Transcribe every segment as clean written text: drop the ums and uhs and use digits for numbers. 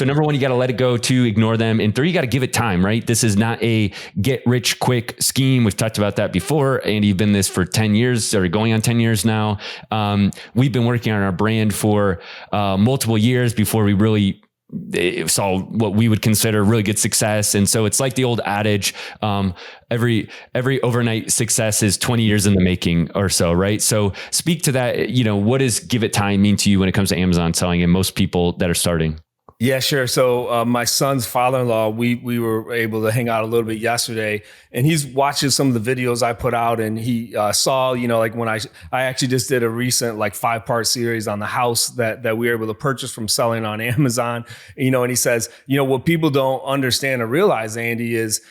So number one, you got to let it go. Two, ignore them. And three, you got to give it time, right? This is not a get rich quick scheme. We've talked about that before. Andy, you've been this for 10 years or going on 10 years now. We've been working on our brand for multiple years before we really saw what we would consider really good success. And so it's like the old adage, every overnight success is 20 years in the making or so, right? So speak to that. What does give it time mean to you when it comes to Amazon selling and most people that are starting? Yeah, sure. So my son's father-in-law, we were able to hang out a little bit yesterday, and he's watching some of the videos I put out, and he saw, like when I actually just did a recent 5-part series on the house that we were able to purchase from selling on Amazon, and he says, what people don't understand or realize, Andy, is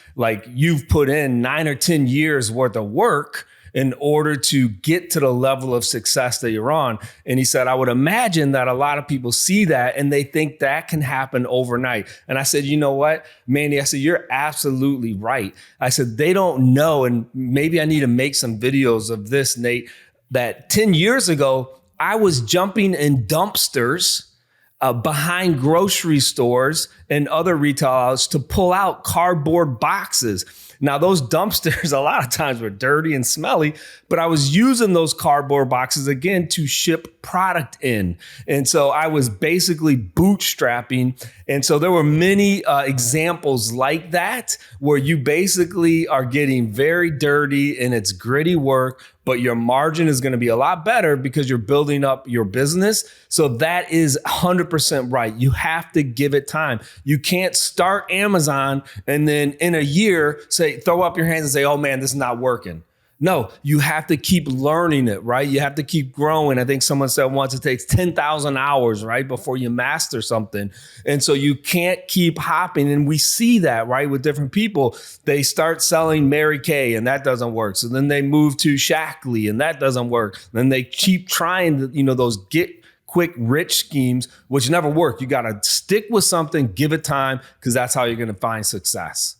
you've put in 9 or 10 years worth of work in order to get to the level of success that you're on. And he said, I would imagine that a lot of people see that and they think that can happen overnight. And I said, you know what, Mandy, I said, you're absolutely right. I said, they don't know. And maybe I need to make some videos of this, Nate, that 10 years ago, I was jumping in dumpsters behind grocery stores and other retail outlets to pull out cardboard boxes. Now, those dumpsters a lot of times were dirty and smelly, but I was using those cardboard boxes again to ship product in. And so I was basically bootstrapping. And so there were many examples like that where you basically are getting very dirty and it's gritty work, but your margin is going to be a lot better because you're building up your business. So that is 100% right. You have to give it time. You can't start Amazon and then in a year throw up your hands and say, oh man, this is not working. No, you have to keep learning it, right? You have to keep growing. I think someone said once it takes 10,000 hours, right, before you master something. And so you can't keep hopping. And we see that, right, with different people. They start selling Mary Kay and that doesn't work. So then they move to Shackley and that doesn't work. Then they keep trying those get quick rich schemes, which never work. You got to stick with something, give it time, because that's how you're going to find success.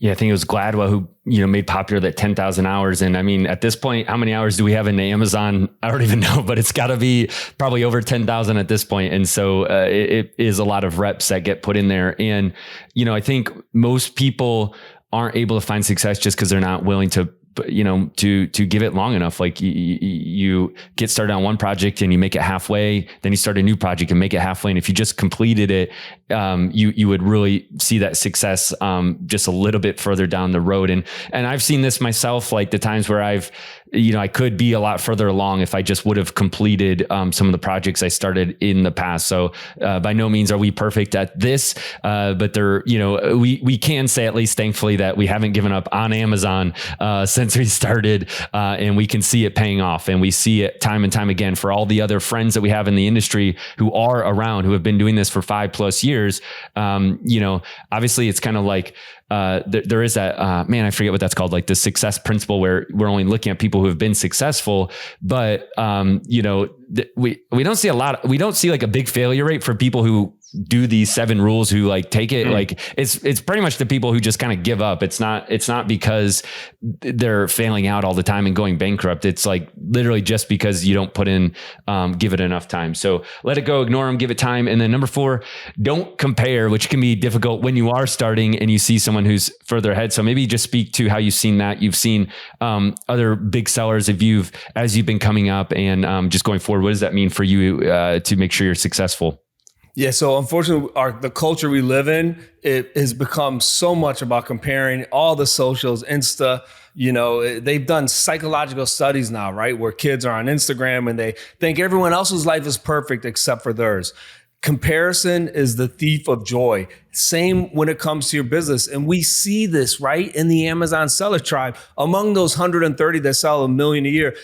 Yeah, I think it was Gladwell who, made popular that 10,000 hours. And I mean, at this point, how many hours do we have in Amazon? I don't even know, but it's got to be probably over 10,000 at this point. And so it is a lot of reps that get put in there. And, I think most people aren't able to find success just because they're not willing to give it long enough. Like you get started on one project and you make it halfway, then you start a new project and make it halfway. And if you just completed it, you would really see that success just a little bit further down the road. And I've seen this myself, like the times where I could be a lot further along if I just would have completed some of the projects I started in the past. So by no means are we perfect at this, but we can say at least thankfully that we haven't given up on Amazon since we started, and we can see it paying off, and we see it time and time again for all the other friends that we have in the industry who are around, who have been doing this for 5+ years. Obviously it's kind of like there is that, I forget what that's called, like the success principle, where we're only looking at people who have been successful, but we don't see we don't see like a big failure rate for people who do these 7 rules, who take it. Like it's pretty much the people who just kind of give up. It's not because they're failing out all the time and going bankrupt. It's like literally just because you don't put in, give it enough time. So let it go, ignore them, give it time. And then number 4, don't compare, which can be difficult when you are starting and you see someone who's further ahead. So maybe just speak to how you've seen that. You've seen other big sellers as you've been coming up and just going forward. What does that mean for you to make sure you're successful? Yeah, so unfortunately, the culture we live in, it has become so much about comparing all the socials, Insta. They've done psychological studies now, right, where kids are on Instagram and they think everyone else's life is perfect except for theirs. Comparison is the thief of joy. Same when it comes to your business. And we see this, right, in the Amazon seller tribe. Among those 130 that sell $1 million a year,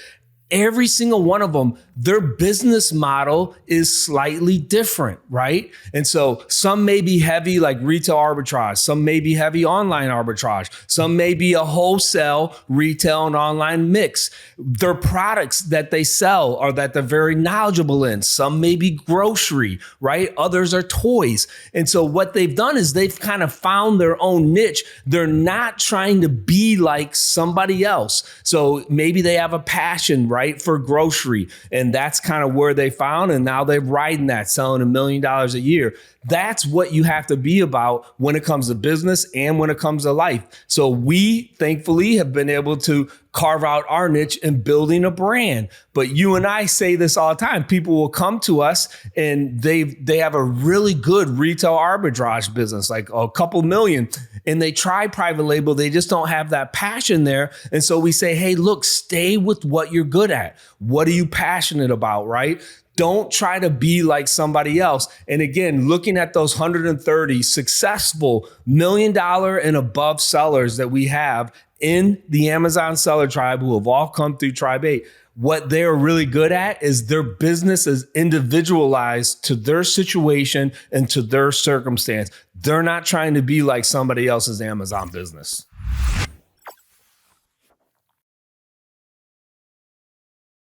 every single one of them, their business model is slightly different, right? And so some may be heavy like retail arbitrage. Some may be heavy online arbitrage. Some may be a wholesale, retail, and online mix. Their products that they sell are that they're very knowledgeable in. Some may be grocery, right? Others are toys. And so what they've done is they've kind of found their own niche. They're not trying to be like somebody else. So maybe they have a passion, right? right, for grocery. And that's kind of where they found. And now they're riding that, selling $1 million a year. That's what you have to be about when it comes to business and when it comes to life. So we thankfully have been able to carve out our niche in building a brand. But you and I say this all the time. People will come to us and they have a really good retail arbitrage business, like a couple million, and they try private label. They just don't have that passion there. And so we say, hey, look, stay with what you're good at. What are you passionate about, right? Don't try to be like somebody else. And again, looking at those 130 successful $1 million and above sellers that we have in the Amazon seller tribe who have all come through Tribe 8, what they're really good at is their business is individualized to their situation and to their circumstance. They're not trying to be like somebody else's Amazon business.